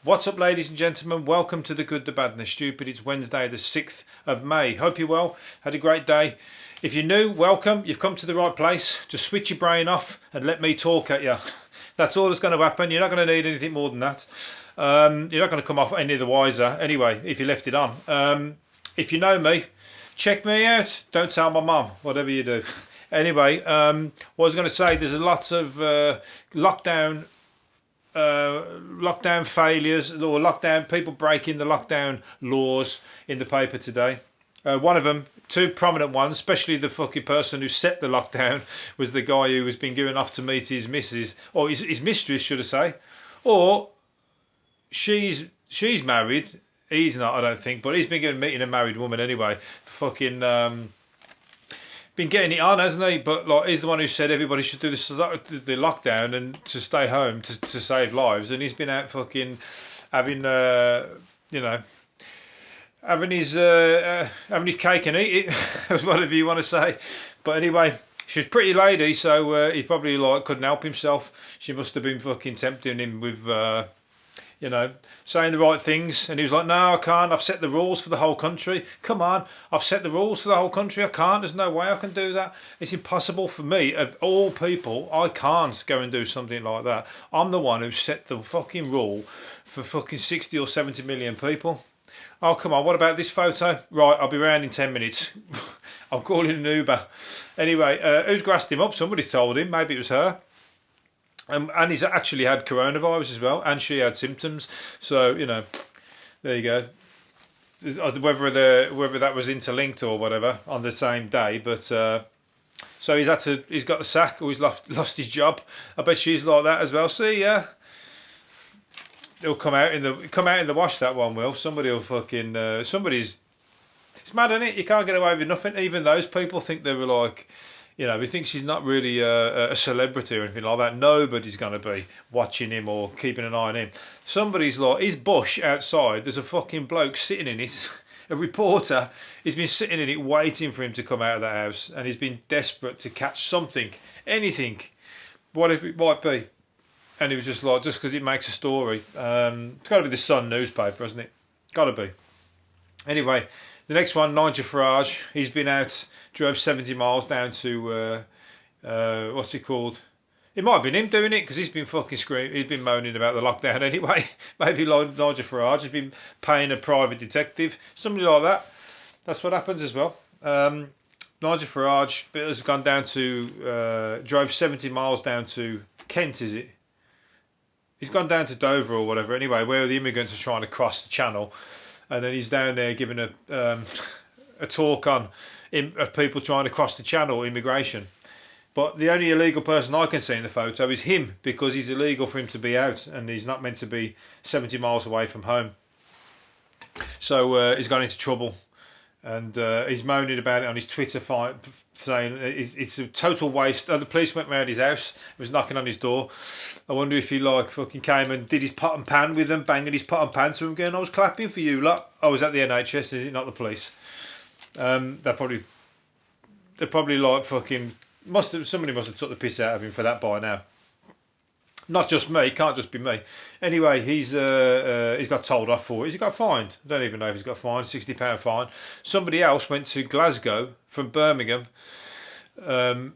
What's up, ladies and gentlemen? Welcome to the Good, the Bad and the Stupid. It's Wednesday the 6th of May. Hope you're well. Had a great day. If you're new, welcome. You've come to the right place. Just switch your brain off and let me talk at you. That's all that's going to happen. You're not going to need anything more than that. You're not going to come off any the wiser anyway if you left it on. If you know me, check me out. Don't tell my mum, whatever you do. Anyway, what I was going to say, there's lots of lockdown failures or lockdown people breaking the lockdown laws in the paper today. One of them, two prominent ones, especially the fucking person who set the lockdown, was the guy who has been going off to meet his missus, or his mistress, should I say, or she's married. He's not, I don't think, but he's been going meeting a married woman anyway. Fucking been getting it on, hasn't he? But like, he's the one who said everybody should do the lockdown and to stay home to save lives, and he's been out fucking having having his cake and eat it, whatever you want to say. But anyway, she's a pretty lady, so he probably couldn't help himself. She must have been fucking tempting him with saying the right things, and he was like, no, I can't, I've set the rules for the whole country. Come on, I've set the rules for the whole country. I can't, there's no way I can do that. It's impossible for me, of all people. I can't go and do something like that. I'm the one who set the fucking rule for fucking 60 or 70 million people. Oh, come on, what about this photo? Right, I'll be around in 10 minutes. I'm calling an Uber. Anyway, who's grassed him up? Somebody's told him, maybe it was her. And he's actually had coronavirus as well, and she had symptoms. So, there you go. Whether that was interlinked or whatever on the same day, but so he's got the sack, or he's lost his job. I bet she's like that as well. See, yeah, it'll come out in the wash. That one will. Somebody will fucking somebody's. It's mad, isn't it? You can't get away with nothing. Even those people think they were like. We think she's not really a celebrity or anything like that. Nobody's going to be watching him or keeping an eye on him. Somebody's like, his bush outside, there's a fucking bloke sitting in it. A reporter, he's been sitting in it waiting for him to come out of the house, and he's been desperate to catch something, anything, whatever it might be. And he was just because it makes a story. It's got to be the Sun newspaper, hasn't it? Got to be. Anyway, the next one, Nigel Farage, he's been out, drove 70 miles down to, what's it called? It might have been him doing it, because he's been fucking screaming, he's been moaning about the lockdown anyway. Maybe Nigel Farage has been paying a private detective, somebody like that. That's what happens as well. Nigel Farage has gone down to, drove 70 miles down to Kent, is it? He's gone down to Dover or whatever, anyway, where the immigrants are trying to cross the channel. And then he's down there giving a talk on of people trying to cross the channel, immigration. But the only illegal person I can see in the photo is him, because he's illegal for him to be out, and he's not meant to be 70 miles away from home. So he's gone into trouble, and he's moaning about it on his Twitter feed, saying it's a total waste. The police went round his house, was knocking on his door. I wonder if he fucking came and did his pot and pan with them, banging his pot and pan to him, going, I was clapping for you lot. I was at the NHS, is it not the police? They're probably fucking somebody must have took the piss out of him for that by now. Not just me, can't just be me. Anyway, he's got told off for it. He's got fined. I don't even know if he's got fined, £60 fine. Somebody else went to Glasgow from Birmingham to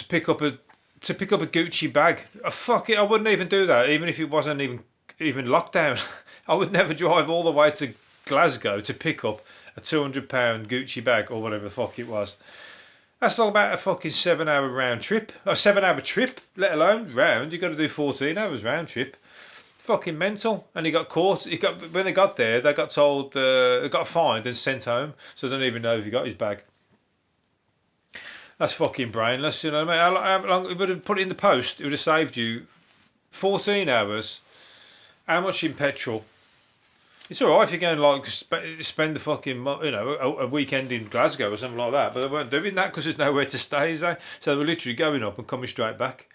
pick up a Gucci bag. Fuck it, I wouldn't even do that, even if it wasn't even lockdown. I would never drive all the way to Glasgow to pick up a £200 Gucci bag or whatever the fuck it was. That's all about a fucking 7-hour round trip. A 7-hour trip, let alone round. You've got to do 14 hours round trip. Fucking mental. And he got caught. When they got there, they got told, they got fined and sent home. So I don't even know if he got his bag. That's fucking brainless, you know what I mean? How long it would have put it in the post? It would have saved you 14 hours. How much in petrol? It's all right if you're going spend the fucking a weekend in Glasgow or something like that, but they weren't doing that because there's nowhere to stay, is they? So they were literally going up and coming straight back.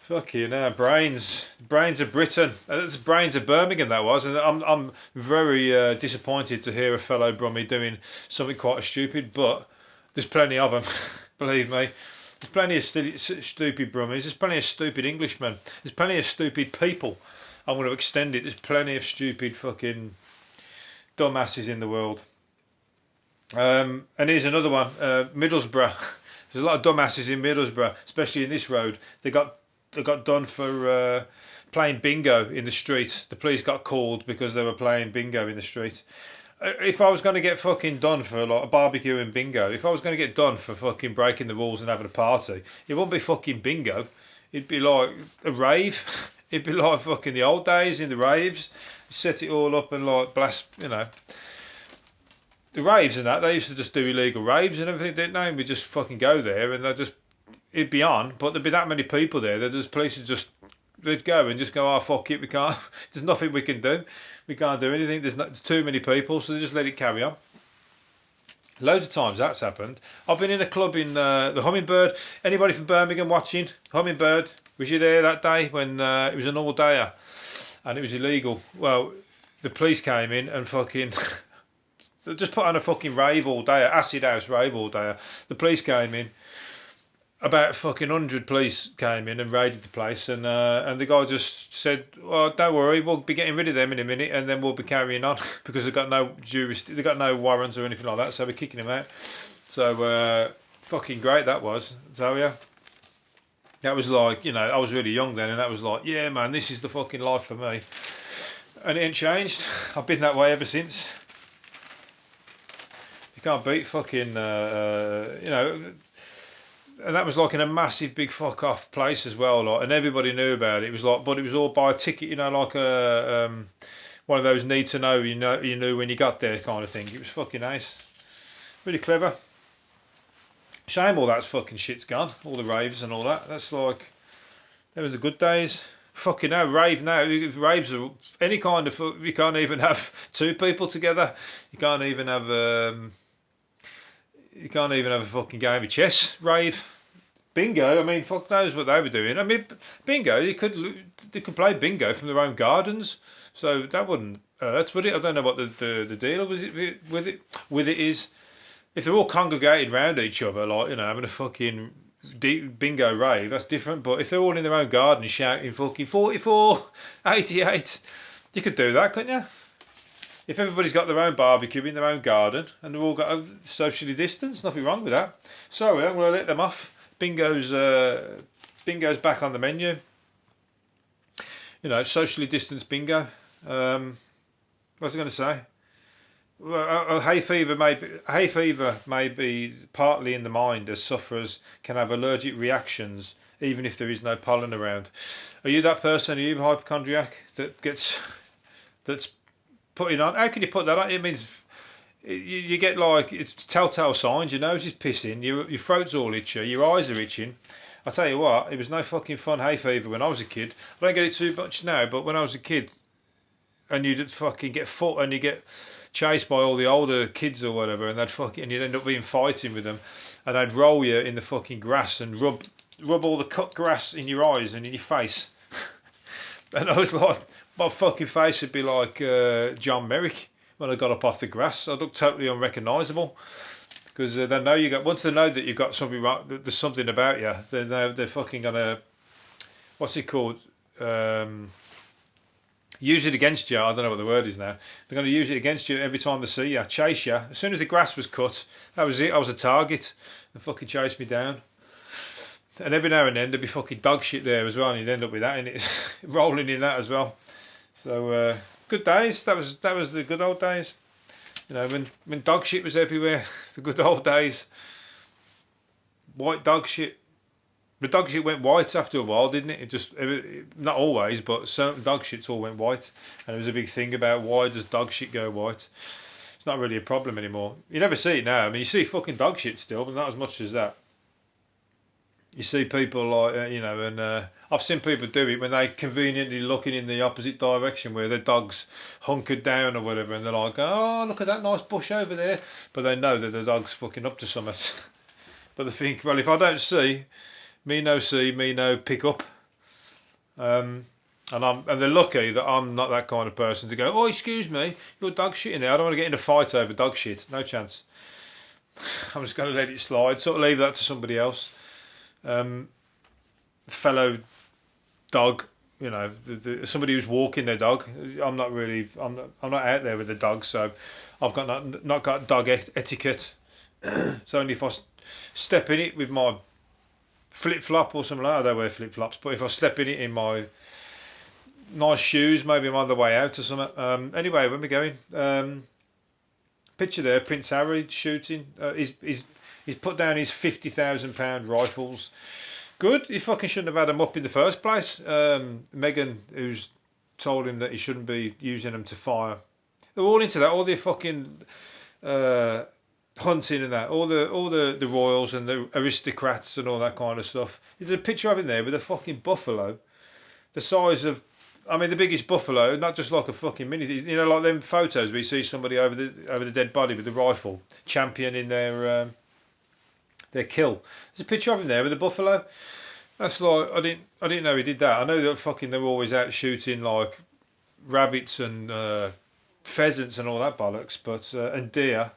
Fucking brains of Britain. That's brains of Birmingham. That was, and I'm very disappointed to hear a fellow Brummie doing something quite stupid, but there's plenty of them. Believe me. There's plenty of stupid Brummies. There's plenty of stupid Englishmen. There's plenty of stupid people. I'm going to extend it. There's plenty of stupid fucking dumbasses in the world. And here's another one, Middlesbrough. There's a lot of dumbasses in Middlesbrough, especially in this road. They got done for playing bingo in the street. The police got called because they were playing bingo in the street. If I was going to get fucking done for like a barbecue and bingo, if I was going to get done for fucking breaking the rules and having a party, it wouldn't be fucking bingo. It'd be like a rave. It'd be like fucking the old days in the raves. Set it all up and like blast, you know. The raves and that, they used to just do illegal raves and everything, didn't they? And we just fucking go there and it'd be on, but there'd be that many people there that the police would they'd go and just go, oh fuck it, we can't, there's nothing we can do. We can't do anything, there's too many people, so they just let it carry on. Loads of times that's happened. I've been in a club in the Hummingbird. Anybody from Birmingham watching? Hummingbird, was you there that day when it was an all-dayer and it was illegal? Well, the police came in and fucking... They just put on a fucking rave all day, acid house rave all day. The police came in, about fucking 100 police came in and raided the place, and the guy just said, "Well, don't worry, we'll be getting rid of them in a minute, and then we'll be carrying on because they've got no they got no warrants or anything like that, so we're kicking them out." So fucking great that was. So yeah, that was like, you know, I was really young then, and that was like, yeah, man, this is the fucking life for me, and it ain't changed. I've been that way ever since. Can't beat fucking, you know, and that was like in a massive big fuck off place as well, like, and everybody knew about it. It was like, but it was all by a ticket, you know, like a one of those need to know, you knew when you got there kind of thing. It was fucking nice, really clever. Shame all that fucking shit's gone, all the raves and all that. That's like, they were the good days. Fucking now, raves are any kind of, you can't even have two people together. You can't even have a fucking game of chess. Rave, bingo. I mean, fuck knows what they were doing. I mean, bingo. They could play bingo from their own gardens, so that wouldn't hurt, would it? I don't know what the deal with it is. If they're all congregated round each other, like, you know, having a fucking bingo rave, that's different. But if they're all in their own garden shouting fucking 44, 88, you could do that, couldn't you? If everybody's got their own barbecue in their own garden and they've all got a socially distanced, nothing wrong with that. So I'm going to let them off. Bingo's back on the menu. You know, socially distanced bingo. What was I going to say? Well, hay fever may be partly in the mind, as sufferers can have allergic reactions even if there is no pollen around. Are you that person? Are you a hypochondriac that's putting on? How can you put that on? It means you get like, it's telltale signs. Your nose is pissing, your throat's all itchy, your eyes are itching. I tell you what, it was no fucking fun hay fever when I was a kid. I don't get it too much now, but when I was a kid, and you'd fucking get fought and you get chased by all the older kids or whatever, and you'd end up being fighting with them, and they'd roll you in the fucking grass and rub all the cut grass in your eyes and in your face. And I was like, my fucking face would be like John Merrick when I got up off the grass. I looked totally unrecognisable because they know once they know that you've got something wrong, that there's something about you, they're fucking gonna, what's it called? Use it against you. I don't know what the word is now. They're going to use it against you every time they see you, chase you. As soon as the grass was cut, that was it. I was a target. They fucking chased me down. And every now and then there'd be fucking dog shit there as well, and you'd end up with that in it, rolling in that as well. So good days. That was the good old days. You know, when dog shit was everywhere. The good old days. White dog shit. The dog shit went white after a while, didn't it? Not always, but certain dog shits all went white. And there was a big thing about why does dog shit go white. It's not really a problem anymore. You never see it now. I mean, you see fucking dog shit still, but not as much as that. You see people like, you know, and I've seen people do it when they conveniently looking in the opposite direction where their dog's hunkered down or whatever, and they're like, oh, look at that nice bush over there. But they know that the dog's fucking up to something. But they think, well, if I don't see... Me no pick up, and they're lucky that I'm not that kind of person to go, oh, excuse me, your dog shit in there. I don't want to get in a fight over dog shit. No chance. I'm just going to let it slide. Sort of leave that to somebody else. Fellow dog you know, somebody who's walking their dog. I'm not out there with the dog, so I've got not got dog etiquette. So only if I step in it with my flip flop or something like that. I don't wear flip flops, but if I step in it in my nice shoes, maybe I'm on the way out or something. Anyway, when we're going, picture there, Prince Harry shooting. He's put down his £50,000 rifles. Good. He fucking shouldn't have had them up in the first place. Meghan, who's told him that he shouldn't be using them to fire. They're all into that. All the fucking hunting and that. All the royals and the aristocrats and all that kind of stuff. There's a picture of him there with a fucking buffalo, the size of, I mean, the biggest buffalo, not just like a fucking mini. You know, like them photos where you see somebody over the dead body with the rifle, championing their kill. There's a picture of him there with a buffalo. That's like, I didn't know he did that. I know that fucking they're always out shooting like rabbits and pheasants and all that bollocks, but and deer.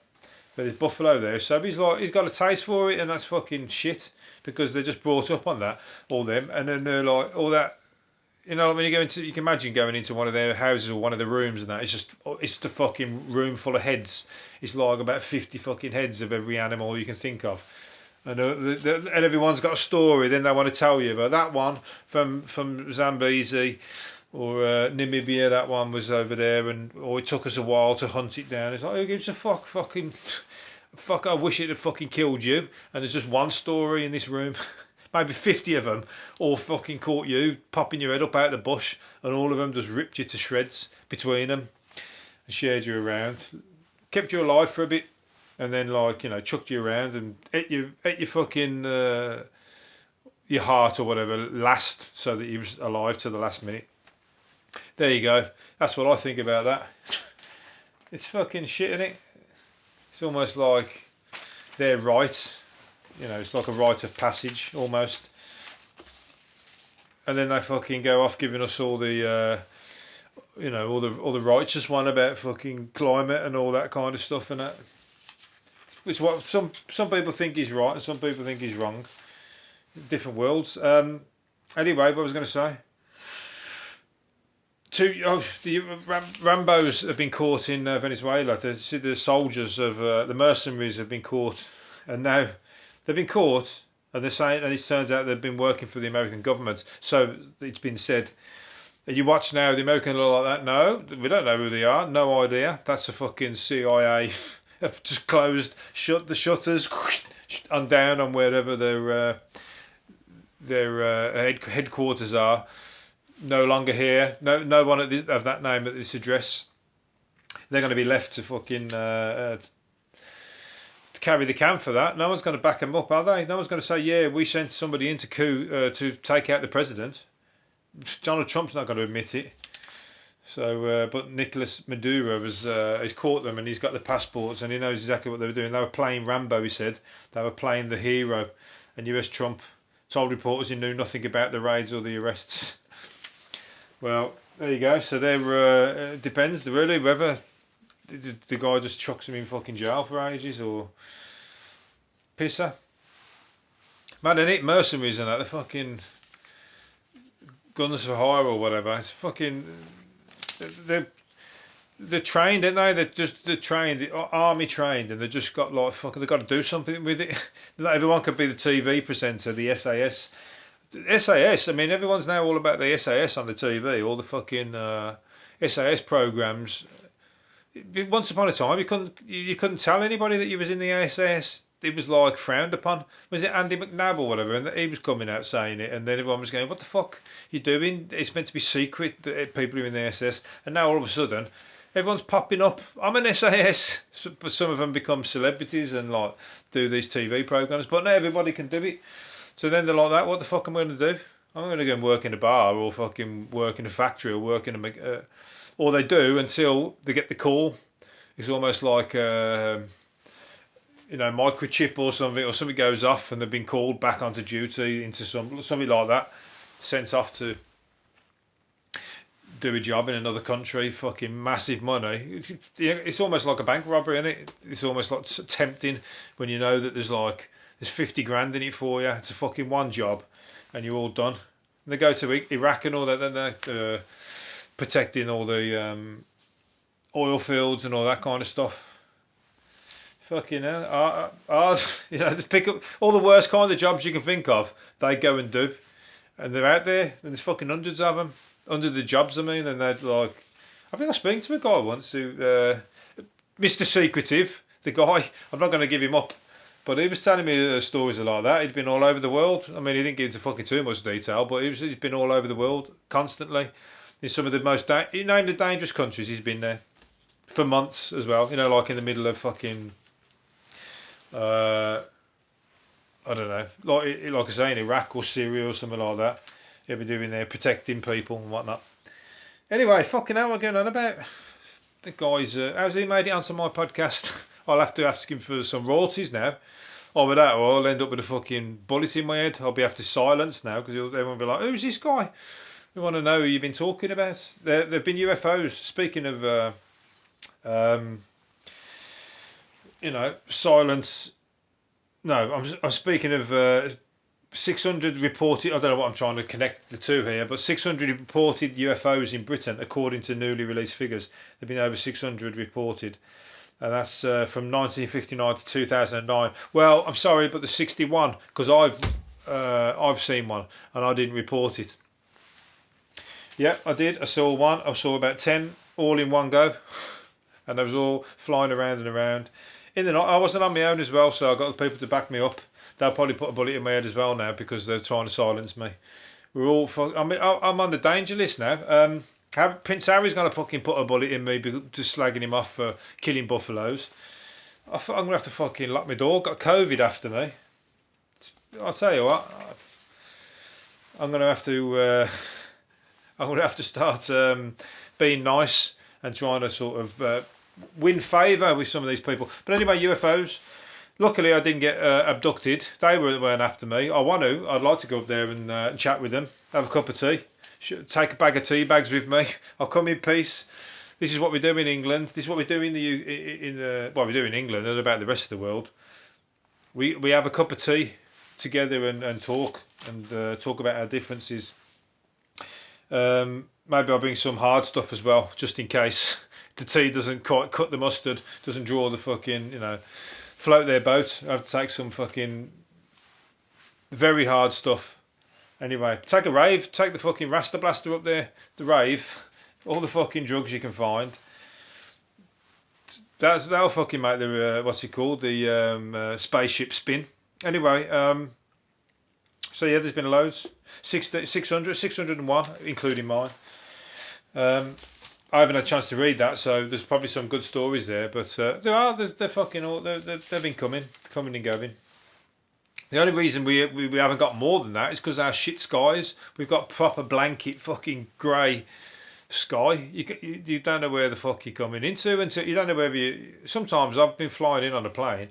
But there's buffalo there, so he's got a taste for it, and that's fucking shit because they're just brought up on that, all them, and then they're like all that. You know, when you can imagine going into one of their houses or one of the rooms and that. It's just a fucking room full of heads. It's like about 50 fucking heads of every animal you can think of. And everyone's got a story. Then they want to tell you about that one from Zambezi or Namibia. That one was over there, or it took us a while to hunt it down. It's like, who gives a fuck? Fuck! I wish it had fucking killed you. And there's just one story in this room. Maybe 50 of them all fucking caught you popping your head up out of the bush, and all of them just ripped you to shreds between them and shared you around, kept you alive for a bit. And then, like, you know, chucked you around and ate your fucking your heart or whatever last, so that you was alive to the last minute. There you go. That's what I think about that. It's fucking shit, isn't it? It's almost like they're right. You know, it's like a rite of passage almost. And then they fucking go off giving us all the, you know, all the righteous one about fucking climate and all that kind of stuff and that. It's what some people think is right and some people think is wrong. Different worlds. Anyway, what I was going to say. The Rambos have been caught in Venezuela. The soldiers of the mercenaries have been caught, and now they've been caught, and they're saying, and it turns out they've been working for the American government. So it's been said. You watch now, the American look like that. No, we don't know who they are. No idea. That's a fucking CIA. Have just shut the shutters, and down on wherever their headquarters are. No longer here. No one of that name at this address. They're going to be left to fucking to carry the can for that. No one's going to back them up, are they? No one's going to say, yeah, we sent somebody into coup to take out the president. Donald Trump's not going to admit it. So, but Nicolas Maduro he's caught them, and he's got the passports, and he knows exactly what they were doing. They were playing Rambo, he said. They were playing the hero, and US Trump told reporters he knew nothing about the raids or the arrests. Well, there you go. So there depends really whether the guy just chucks him in fucking jail for ages or pisser. Man, they need mercenaries and that. They're fucking guns for hire or whatever. It's fucking. They're trained, aren't they? They're trained, army trained, and they just got like fucking. They've got to do something with it. Not everyone could be the TV presenter, the SAS. SAS. I mean, everyone's now all about the SAS on the TV. All the fucking SAS programs. Once upon a time, you couldn't tell anybody that you was in the SAS. It was like frowned upon. Was it Andy McNabb or whatever? And he was coming out saying it, and then everyone was going, "What the fuck you doing? It's meant to be secret that people are in the SS." And now all of a sudden, everyone's popping up. I'm an SAS, but some of them become celebrities and like do these TV programs. But not everybody can do it. So then they're like that. What the fuck am I going to do? I'm going to go and work in a bar or fucking work in a factory or work in a. Or they do until they get the call. It's almost like. You know, microchip or something goes off and they've been called back onto duty into something like that, sent off to do a job in another country, fucking massive money. It's almost like a bank robbery, isn't it? It's almost like tempting when you know that there's 50 grand in it for you. It's a fucking one job and you're all done. they go to Iraq and all that, then they're protecting all the oil fields and all that kind of stuff. Fucking hell. Just pick up all the worst kind of jobs you can think of, they go and do. And they're out there, and there's fucking hundreds of them. Under the jobs, I mean, and they're like... I think I was speaking to a guy once who... Mr. Secretive, the guy, I'm not going to give him up, but he was telling me stories like that. He'd been all over the world. I mean, he didn't get into fucking too much detail, but he's been all over the world constantly. In some of the most... he named the dangerous countries he's been there. For months as well. You know, like in the middle of fucking... I don't know, like I say, in Iraq or Syria or something like that. He'll be doing there, protecting people and whatnot. Anyway, fucking hell, we're going on about the guys. How's he made it onto my podcast? I'll have to ask him for some royalties now. Either that, or I'll end up with a fucking bullet in my head. I'll be have to silence now because everyone will be like, "Who's this guy?" We want to know who you've been talking about. There've been UFOs. Speaking of, silence. No, I'm speaking of 600 reported. I don't know what I'm trying to connect the two here, but 600 reported UFOs in Britain, according to newly released figures. There've been over 600 reported, and that's from 1959 to 2009. Well, I'm sorry, but the 61 because I've seen one and I didn't report it. Yeah, I did. I saw one. I saw about 10 all in one go, and they was all flying around and around. In the night, I wasn't on my own as well, so I got the people to back me up. They'll probably put a bullet in my head as well now because they're trying to silence me. We're all. I'm on the danger list now. Prince Harry's going to fucking put a bullet in me just slagging him off for killing buffaloes. I'm going to have to fucking lock my door. Got COVID after me. I'll tell you what. I'm going to have to. I'm going to have to start being nice and trying to sort of. Win favour with some of these people. But anyway, UFOs. Luckily, I didn't get abducted. They weren't after me. I want to. I'd like to go up there and chat with them. Have a cup of tea. Take a bag of tea bags with me. I'll come in peace. This is what we do in England. This is what we do we do in England and about the rest of the world. We have a cup of tea together and talk about our differences. Maybe I'll bring some hard stuff as well, just in case. The tea doesn't quite cut the mustard, doesn't draw the fucking, float their boat. I have to take some fucking very hard stuff. Anyway, take a rave, take the fucking Rasta Blaster up there, the rave, all the fucking drugs you can find. That'll fucking make the, what's it called, the spaceship spin. Anyway, so yeah, there's been loads. 601, including mine. I haven't had a chance to read that, so there's probably some good stories there. But they're fucking all. They've been coming and going. The only reason we haven't got more than that is because our shit skies. We've got proper blanket fucking grey sky. You don't know where the fuck you're coming into until you don't know whether you. Sometimes I've been flying in on a plane,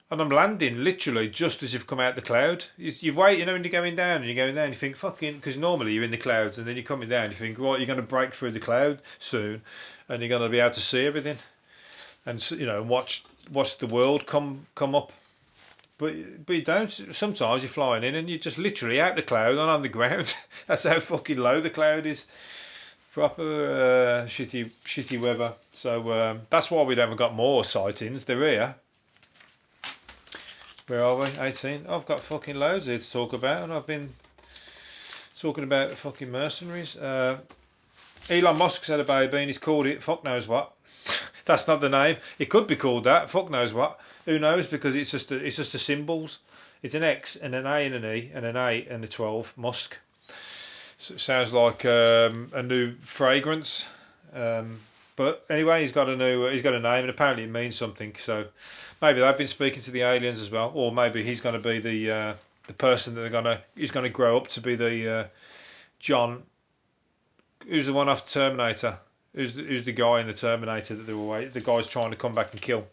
and I'm landing literally just as you've come out the cloud. You wait, when you're going down and you're going down, you think fucking, because normally you're in the clouds and then you're coming down, you think, right, you're going to break through the cloud soon, and you're going to be able to see everything, and watch the world come up. But you don't. Sometimes you're flying in and you're just literally out the cloud and on the ground. That's how fucking low the cloud is. Proper shitty weather. So that's why we haven't got more sightings. They're here. Where are we? 18. I've got fucking loads here to talk about, and I've been talking about fucking Mercenaries. Elon Musk's had a baby, and he's called it fuck knows what. That's not the name. It could be called that. Fuck knows what. Who knows? Because it's just the symbols. It's an X and an A and an E and an A and a 12. Musk. So it sounds like a new fragrance. But anyway, he's got a name, and apparently it means something. So maybe they've been speaking to the aliens as well, or maybe he's going to be the person that he's going to grow up to be the John. Who's the one off Terminator? Who's the guy in the Terminator that the guy's trying to come back and kill?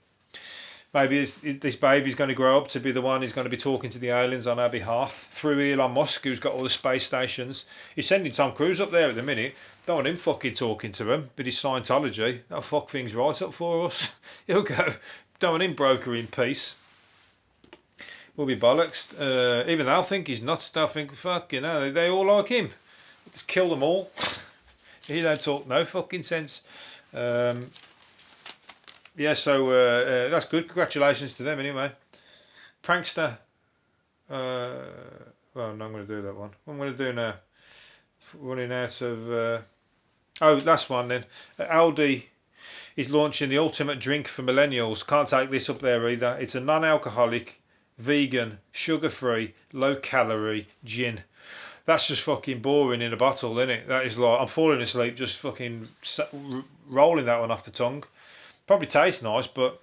Maybe this baby's going to grow up to be the one who's going to be talking to the aliens on our behalf through Elon Musk, who's got all the space stations. He's sending Tom Cruise up there at the minute. Don't want him fucking talking to him, but his Scientology, that'll fuck things right up for us. He'll go. Don't want him brokering peace. will be bollocks. Even they'll think he's nuts. They'll think, fuck, you know, they all like him. Just kill them all. He don't talk no fucking sense. Yeah, so that's good. Congratulations to them anyway. Prankster. Well, no, I'm going to do that one. What I'm going to do now? Running out of... last one then. Aldi is launching the ultimate drink for millennials. Can't take this up there either. It's a non-alcoholic, vegan, sugar-free, low-calorie gin. That's just fucking boring in a bottle, isn't it? That is like, I'm falling asleep just fucking rolling that one off the tongue. Probably tastes nice, but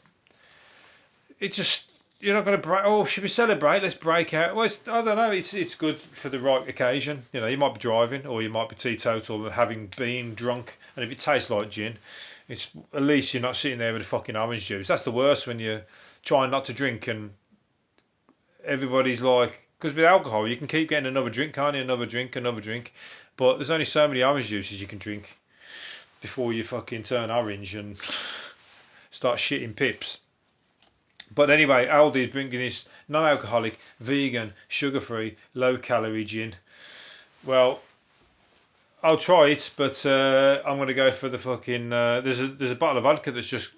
it just... You're not going to break. Oh, should we celebrate? Let's break out. Well, I don't know. It's good for the right occasion. You know, you might be driving, or you might be teetotal and having been drunk. And if it tastes like gin, it's at least you're not sitting there with a fucking orange juice. That's the worst when you're trying not to drink and everybody's like, because with alcohol you can keep getting another drink, can't you? Another drink, but there's only so many orange juices you can drink before you fucking turn orange and start shitting pips. But anyway, Aldi is bringing this non-alcoholic, vegan, sugar-free, low-calorie gin. Well, I'll try it, but I'm going to go for the fucking... there's a bottle of vodka that's just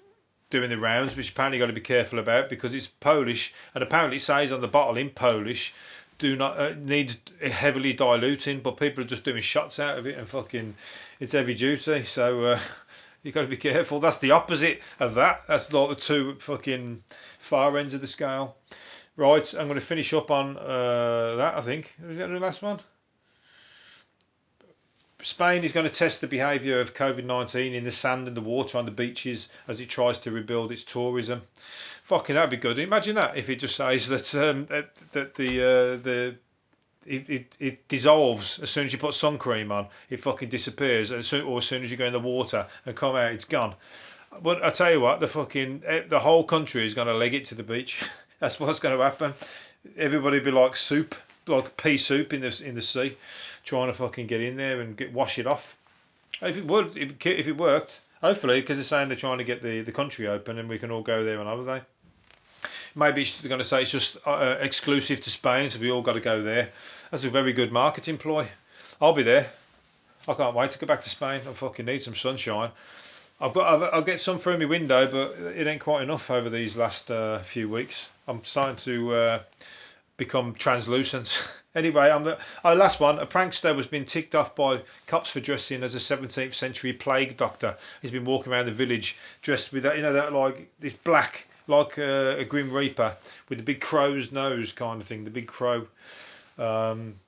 doing the rounds, which apparently you've got to be careful about because it's Polish, and apparently it says on the bottle in Polish, do not needs heavily diluting, but people are just doing shots out of it and fucking... It's heavy duty, so... You've got to be careful. That's the opposite of that. That's like the two fucking far ends of the scale. Right, I'm going to finish up on that, I think. Was that the last one? Spain is going to test the behaviour of COVID-19 in the sand and the water on the beaches as it tries to rebuild its tourism. Fucking, that'd be good. Imagine that if it just says that it dissolves as soon as you put sun cream on. It fucking disappears, or as soon as you go in the water and come out, it's gone. But I tell you what, the whole country is going to leg it to the beach. That's what's going to happen. Everybody be like soup, like pea soup in the sea, trying to fucking get in there and wash it off. If it worked, hopefully, because they're saying they're trying to get the country open and we can all go there on holiday. Maybe they're going to say it's just exclusive to Spain, so we all got to go there. That's a very good marketing ploy. I'll be there. I can't wait to go back to Spain. I fucking need some sunshine. I'll get some through my window, but it ain't quite enough over these last few weeks. I'm starting to become translucent. Anyway, last one. A prankster was being ticked off by cops for dressing as a 17th century plague doctor. He's been walking around the village dressed with that, that like this black, like a Grim Reaper with the big crow's nose kind of thing, the big crow,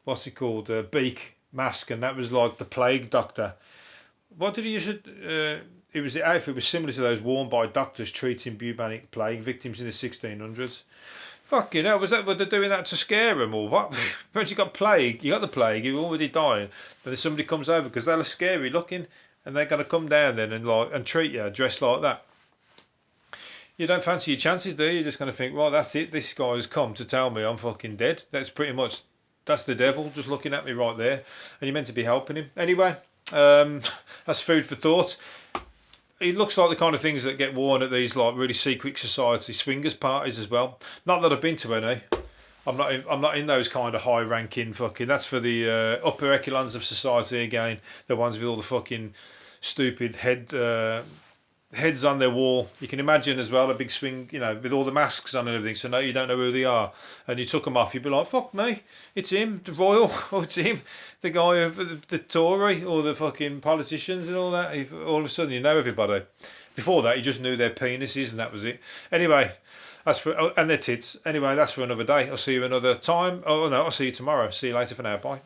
what's it called, beak mask, and that was like the plague doctor. What did he use it? The outfit was similar to those worn by doctors treating bubonic plague victims in the 1600s. Fucking hell, were they doing that to scare them or what? Once you got the plague, you're already dying, but then somebody comes over because they're scary looking, and they're going to come down then and treat you dressed like that. You don't fancy your chances, do you? You're just going to think, well, that's it. This guy's come to tell me I'm fucking dead. That's the devil just looking at me right there. And you're meant to be helping him. Anyway, that's food for thought. It looks like the kind of things that get worn at these like really secret society swingers parties as well. Not that I've been to any. I'm not in those kind of high ranking fucking. That's for the upper echelons of society again. The ones with all the fucking stupid heads on their wall. You can imagine as well a big swing, with all the masks on and everything, so no, you don't know who they are, and you took them off, you'd be like, fuck me, it's him, the royal, or it's him, the guy of the Tory, or the fucking politicians and all that. All of a sudden you know everybody. Before that you just knew their penises and that was it. Anyway, and their tits. Anyway, that's for another day. I'll see you another time. Oh no, I'll see you tomorrow. See you later for now. Bye.